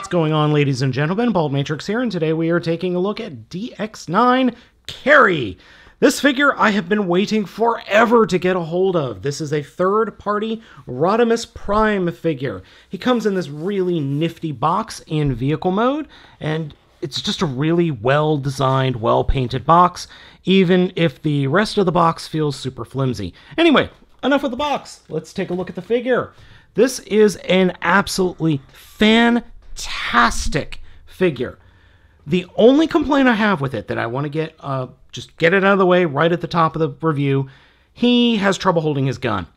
going on, ladies and gentlemen? Baltmatrix here, and today we are taking a look at Dx9 Carry. This figure I have been waiting forever to get a hold of. This is a third-party Rodimus Prime figure. He comes in this really nifty box in vehicle mode, and it's just a really well-designed, well-painted box, even if the rest of the box feels super flimsy. Anyway, enough of the box. Let's take a look at the figure. This is an absolutely fantastic figure. The only complaint I have with it that I want to get, just get it out of the way right at the top of the review, he has trouble holding his gun.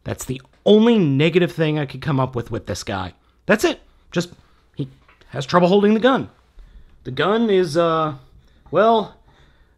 That's the only negative thing I could come up with this guy. That's it. Just, he has trouble holding the gun. The gun is, well,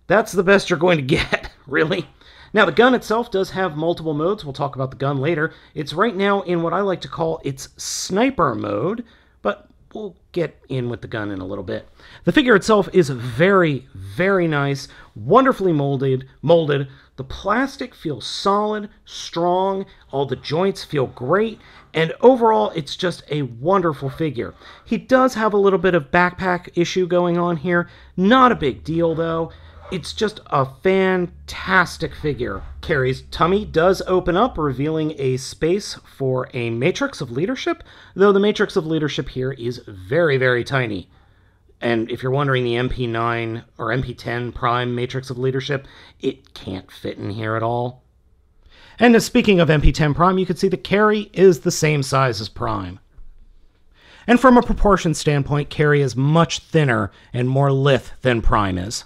that's the best you're going to get, really. Now, the gun itself does have multiple modes. We'll talk about the gun later. It's right now in what I like to call its sniper mode, but we'll get in with the gun in a little bit. The figure itself is very, very nice, wonderfully molded. The plastic feels solid, strong, all the joints feel great, and overall, it's just a wonderful figure. He does have a little bit of backpack issue going on here. Not a big deal, though. It's just a fantastic figure. Carry's tummy does open up, revealing a space for a matrix of leadership, though the matrix of leadership here is very, very tiny. And if you're wondering, the MP9 or MP10 Prime matrix of leadership, it can't fit in here at all. And speaking of MP10 Prime, you can see that Carry is the same size as Prime. And from a proportion standpoint, Carry is much thinner and more lithe than Prime is.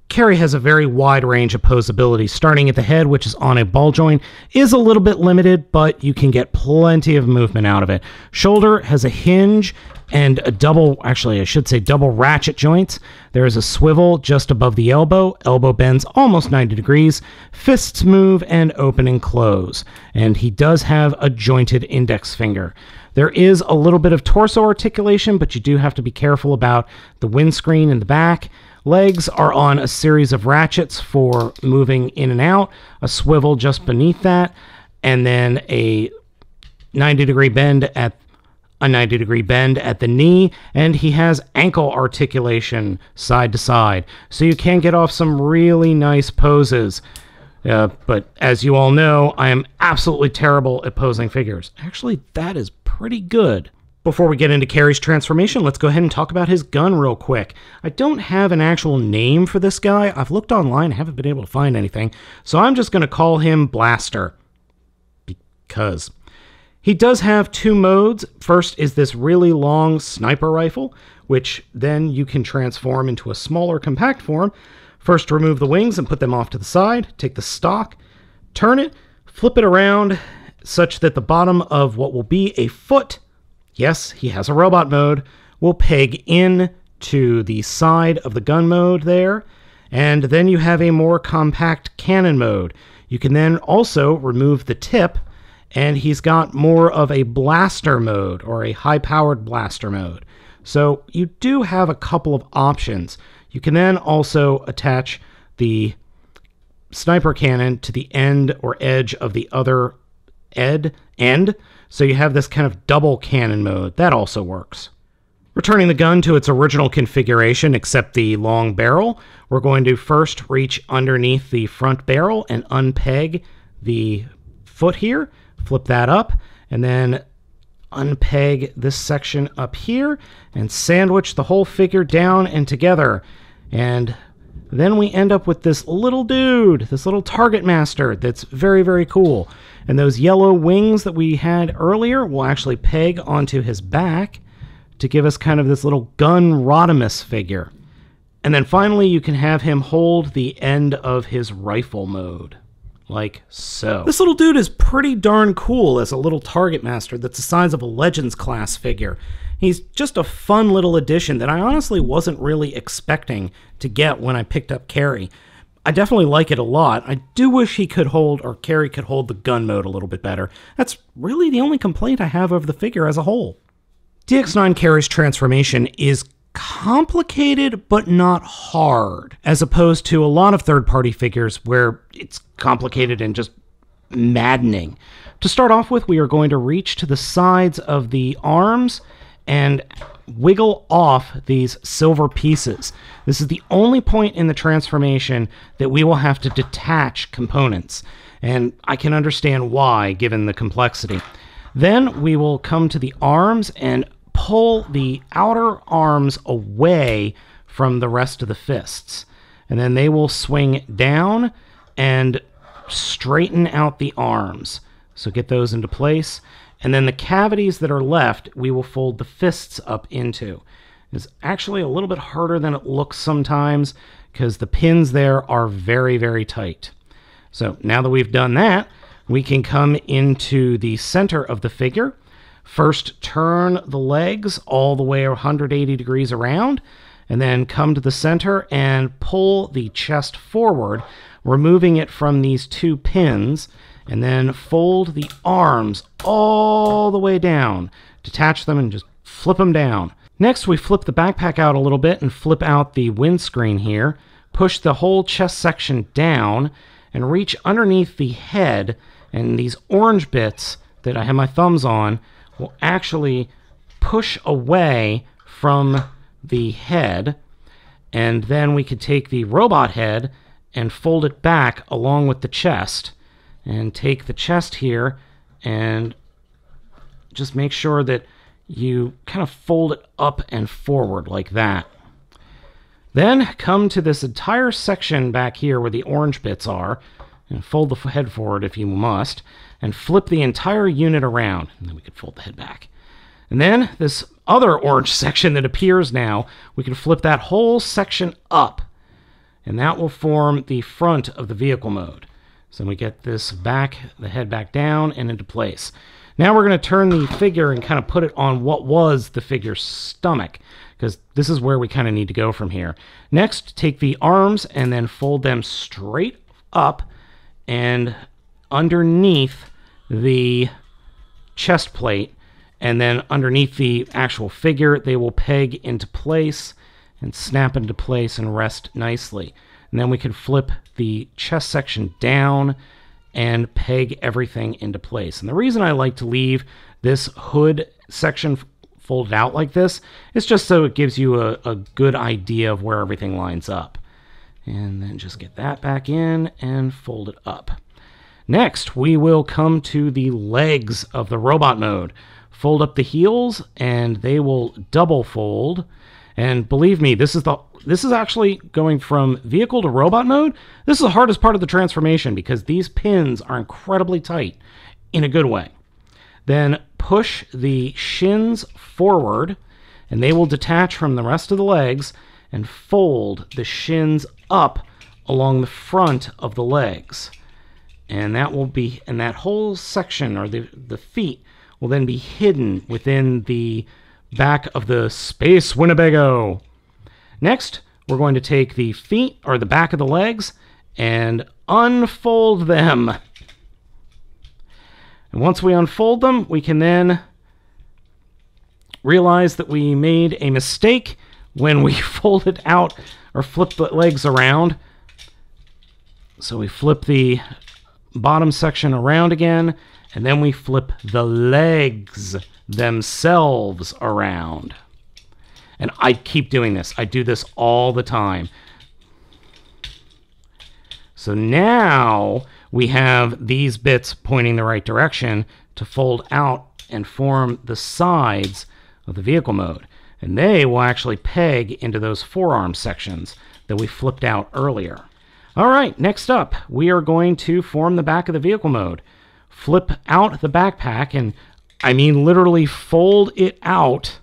Carry has a very wide range of posability. Starting at the head, which is on a ball joint, is a little bit limited, but you can get plenty of movement out of it. Shoulder has a hinge and a double ratchet joints. There is a swivel just above the elbow. Elbow bends almost 90 degrees. Fists move and open and close. And he does have a jointed index finger. There is a little bit of torso articulation, but you do have to be careful about the windscreen in the back. Legs are on a series of ratchets for moving in and out, a swivel just beneath that, and then a 90-degree bend at the knee, and he has ankle articulation side to side, so you can get off some really nice poses. But as you all know, I am absolutely terrible at posing figures. Actually, that is pretty good. Before we get into Carry's transformation, let's go ahead and talk about his gun real quick. I don't have an actual name for this guy. I've looked online, haven't been able to find anything, so I'm just going to call him Blaster. Because he does have two modes. First is this really long sniper rifle, which then you can transform into a smaller compact form. First, remove the wings and put them off to the side. Take the stock, turn it, flip it around such that the bottom of what will be a foot, yes, he has a robot mode, will peg in to the side of the gun mode there, and then you have a more compact cannon mode. You can then also remove the tip, and he's got more of a blaster mode, or a high-powered blaster mode. So you do have a couple of options. You can then also attach the sniper cannon to the end or edge of the other end, so you have this kind of double cannon mode. That also works. Returning the gun to its original configuration, except the long barrel, we're going to first reach underneath the front barrel and unpeg the foot here, flip that up, and then unpeg this section up here, and sandwich the whole figure down and together. And then we end up with this little dude, this little target master that's very, very cool. And those yellow wings that we had earlier will actually peg onto his back to give us kind of this little gun Rodimus figure. And then finally, you can have him hold the end of his rifle mode, like so. This little dude is pretty darn cool as a little target master that's the size of a Legends class figure. He's just a fun little addition that I honestly wasn't really expecting to get when I picked up Carry. I definitely like it a lot. I do wish he could hold, or Carry could hold, the gun mode a little bit better. That's really the only complaint I have of the figure as a whole. Dx9 Carry's transformation is complicated but not hard, as opposed to a lot of third-party figures where it's complicated and just maddening. To start off with, we are going to reach to the sides of the arms and wiggle off these silver pieces. This is the only point in the transformation that we will have to detach components, and I can understand why given the complexity. Then we will come to the arms and pull the outer arms away from the rest of the fists, and then they will swing down and straighten out the arms. So get those into place. And then the cavities that are left, we will fold the fists up into. It's actually a little bit harder than it looks sometimes because the pins there are very, very tight. So now that we've done that, we can come into the center of the figure. First, turn the legs all the way 180 degrees around, and then come to the center and pull the chest forward, removing it from these two pins, and then fold the arms all the way down. Detach them and just flip them down. Next, we flip the backpack out a little bit and flip out the windscreen here. Push the whole chest section down and reach underneath the head, and these orange bits that I have my thumbs on will actually push away from the head. And then we could take the robot head and fold it back along with the chest, and take the chest here and just make sure that you kind of fold it up and forward like that. Then come to this entire section back here where the orange bits are, and fold the head forward if you must, and flip the entire unit around, and then we can fold the head back. And then this other orange section that appears now, we can flip that whole section up, and that will form the front of the vehicle mode. So we get this back, the head back down and into place. Now we're going to turn the figure and kind of put it on what was the figure's stomach, because this is where we kind of need to go from here. Next, take the arms and then fold them straight up and underneath the chest plate, and then underneath the actual figure, they will peg into place and snap into place and rest nicely. And then we can flip the chest section down and peg everything into place. And the reason I like to leave this hood section folded out like this is just so it gives you a good idea of where everything lines up. And then just get that back in and fold it up. Next, we will come to the legs of the robot mode. Fold up the heels and they will double fold. And believe me, this is actually going from vehicle to robot mode. This is the hardest part of the transformation because these pins are incredibly tight in a good way. Then push the shins forward and they will detach from the rest of the legs, and fold the shins up along the front of the legs. And that will be, and that whole section, or the feet, will then be hidden within the back of the Space Winnebago. Next, we're going to take the feet, or the back of the legs, and unfold them. And once we unfold them, we can then realize that we made a mistake when we folded out or flipped the legs around. So we flip the bottom section around again, and then we flip the legs themselves around. And I keep doing this. I do this all the time. So now we have these bits pointing the right direction to fold out and form the sides of the vehicle mode. And they will actually peg into those forearm sections that we flipped out earlier. All right, next up, we are going to form the back of the vehicle mode. Flip out the backpack, and I mean literally fold it out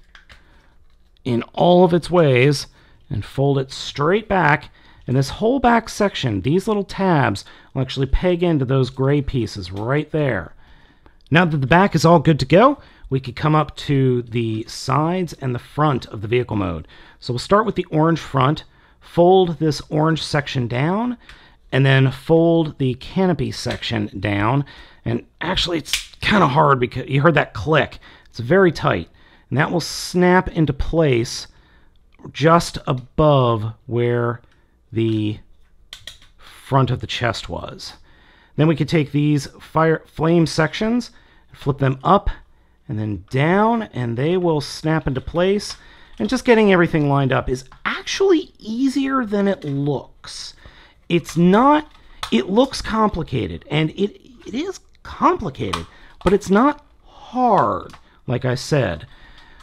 in all of its ways, and fold it straight back. And this whole back section, these little tabs, will actually peg into those gray pieces right there. Now that the back is all good to go, we could come up to the sides and the front of the vehicle mode. So we'll start with the orange front, fold this orange section down, and then fold the canopy section down. And actually, it's kind of hard because you heard that click. It's very tight. And that will snap into place just above where the front of the chest was. Then we could take these flame sections, flip them up, and then down, and they will snap into place. And just getting everything lined up is actually easier than it looks. It's not, it looks complicated, and it is complicated, but it's not hard, like I said.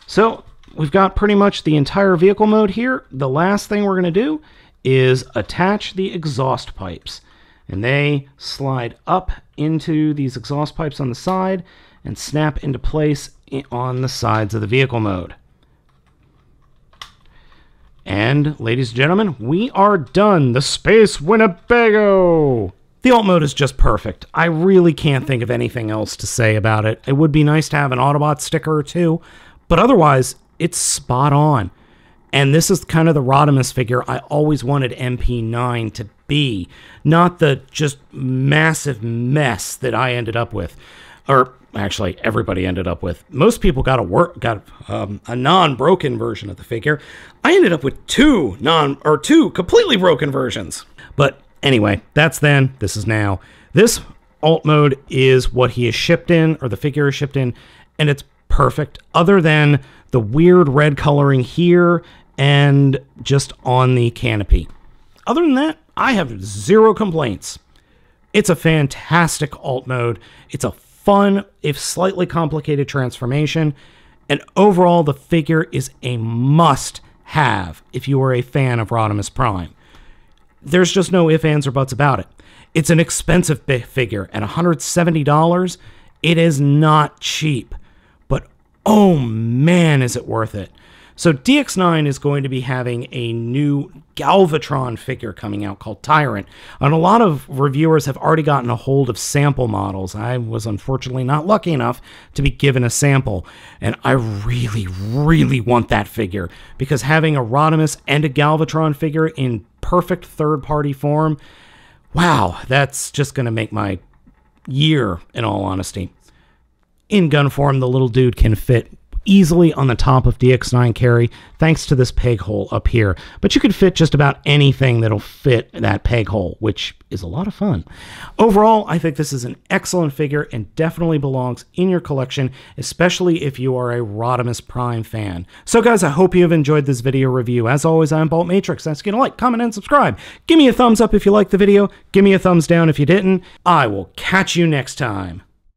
So we've got pretty much the entire vehicle mode here. The last thing we're going to do is attach the exhaust pipes. And they slide up into these exhaust pipes on the side and snap into place on the sides of the vehicle mode. And, ladies and gentlemen, we are done. The Space Winnebago! The alt mode is just perfect. I really can't think of anything else to say about it. It would be nice to have an Autobot sticker or two, but otherwise, it's spot on. And this is kind of the Rodimus figure I always wanted MP9 to be, not the just massive mess that I ended up with. Or actually, everybody ended up with. Most people got a non-broken version of the figure. I ended up with two completely broken versions. But anyway, that's then. This is now. This alt mode is what he is shipped in, or the figure is shipped in, and it's perfect. Other than the weird red coloring here and just on the canopy. Other than that, I have zero complaints. It's a fantastic alt mode. It's a fun, if slightly complicated, transformation. And overall, the figure is a must-have if you are a fan of Rodimus Prime. There's just no ifs, ands, or buts about it. It's an expensive figure. At $170, it is not cheap. But oh man, is it worth it. So Dx9 is going to be having a new Galvatron figure coming out called Tyrant. And a lot of reviewers have already gotten a hold of sample models. I was unfortunately not lucky enough to be given a sample. And I really, really want that figure, because having a Rodimus and a Galvatron figure in perfect third-party form, wow, that's just going to make my year, in all honesty. In gun form, the little dude can fit easily on the top of Dx9 Carry, thanks to this peg hole up here. But you could fit just about anything that'll fit that peg hole, which is a lot of fun. Overall, I think this is an excellent figure and definitely belongs in your collection, especially if you are a Rodimus Prime fan. So guys, I hope you have enjoyed this video review. As always, I'm Baltmatrix. Ask you to like, comment, and subscribe. Give me a thumbs up if you liked the video. Give me a thumbs down if you didn't. I will catch you next time.